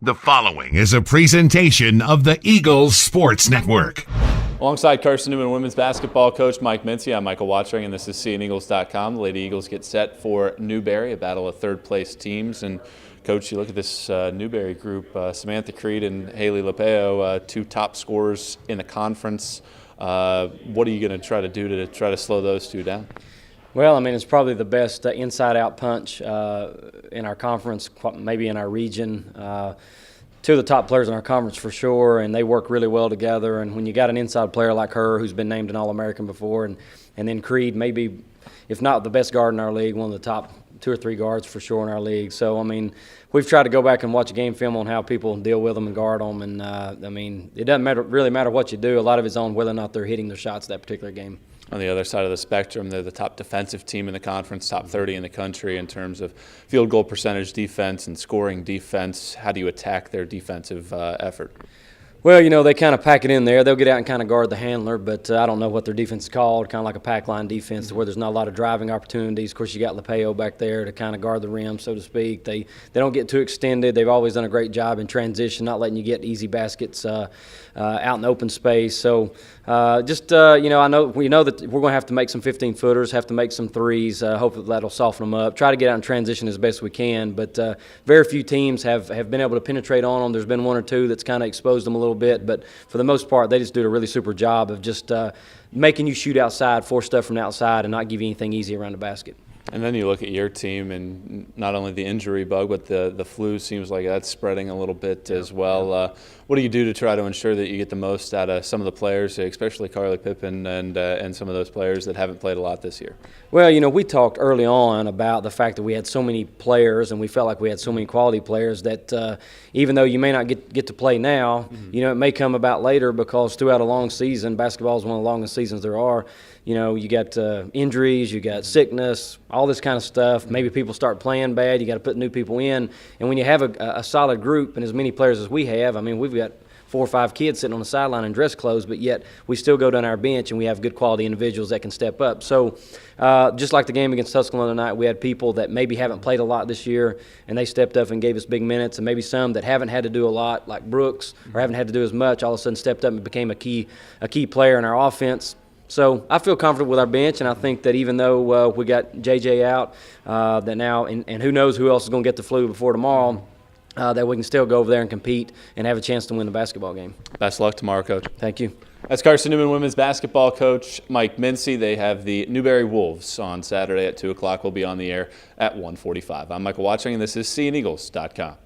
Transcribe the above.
The following is a presentation of the Eagles Sports Network. Alongside Carson-Newman women's basketball coach Mike Mincey, I'm Michael Watchering, and this is SeeingEagles.com. The Lady Eagles get set for Newberry, a battle of third-place teams. And, Coach, you look at this Newberry group, Samantha Creed and Haley Lapeo, two top scorers in the conference. What are you going to try to do to try to slow those two down? Well, I mean, it's probably the best inside-out punch in our conference, maybe in our region. Two of the top players in our conference for sure, and they work really well together. And when you got an inside player like her who's been named an All-American before, and then Creed, maybe, if not the best guard in our league, one of the top 2 or 3 guards for sure in our league. So, I mean, we've tried to go back and watch a game film on how people deal with them and guard them. And, I mean, it doesn't really matter what you do. A lot of it's on whether or not they're hitting their shots that particular game. On the other side of the spectrum, they're the top defensive team in the conference, top 30 in the country in terms of field goal percentage defense and scoring defense. How do you attack their defensive effort? Well, you know, they kind of pack it in there. They'll get out and kind of guard the handler, but I don't know what their defense is called, kind of like a pack line defense to where there's not a lot of driving opportunities. Of course, you got Lapeo back there to kind of guard the rim, so to speak. They don't get too extended. They've always done a great job in transition, not letting you get easy baskets out in open space. So you know, we know that we're going to have to make some 15-footers, have to make some threes. Hopefully that'll soften them up. Try to get out in transition as best we can, but very few teams have been able to penetrate on them. There's been 1 or 2 that's kind of exposed them a little bit, but for the most part, they just do a really super job of just making you shoot outside, force stuff from the outside, and not give you anything easy around the basket. And then you look at your team, and not only the injury bug, but the flu seems like that's spreading a little bit as well. What do you do to try to ensure that you get the most out of some of the players, especially Carly Pippen and some of those players that haven't played a lot this year? Well, you know, we talked early on about the fact that we had so many players, and we felt like we had so many quality players that even though you may not get to play now, you know, it may come about later, because throughout a long season, basketball is one of the longest seasons there are. You know, you got injuries, you got sickness, all this kind of stuff. Maybe people start playing bad. You got to put new people in. And when you have a solid group and as many players as we have, I mean, we've got 4 or 5 kids sitting on the sideline in dress clothes, but yet we still go down our bench and we have good quality individuals that can step up. So just like the game against Tusculum tonight, we had people that maybe haven't played a lot this year, and they stepped up and gave us big minutes, and maybe some that haven't had to do a lot, like Brooks, or haven't had to do as much, all of a sudden stepped up and became a key player in our offense. So I feel confident with our bench, and I think that even though we got JJ out, that now, and who knows who else is going to get the flu before tomorrow, that we can still go over there and compete and have a chance to win the basketball game. Best of luck tomorrow, Coach. Thank you. That's Carson-Newman women's basketball coach Mike Mincey. They have the Newberry Wolves on Saturday at 2 o'clock. We'll be on the air at 1:45. I'm Michael Watchering, and this is SeeingEagles.com.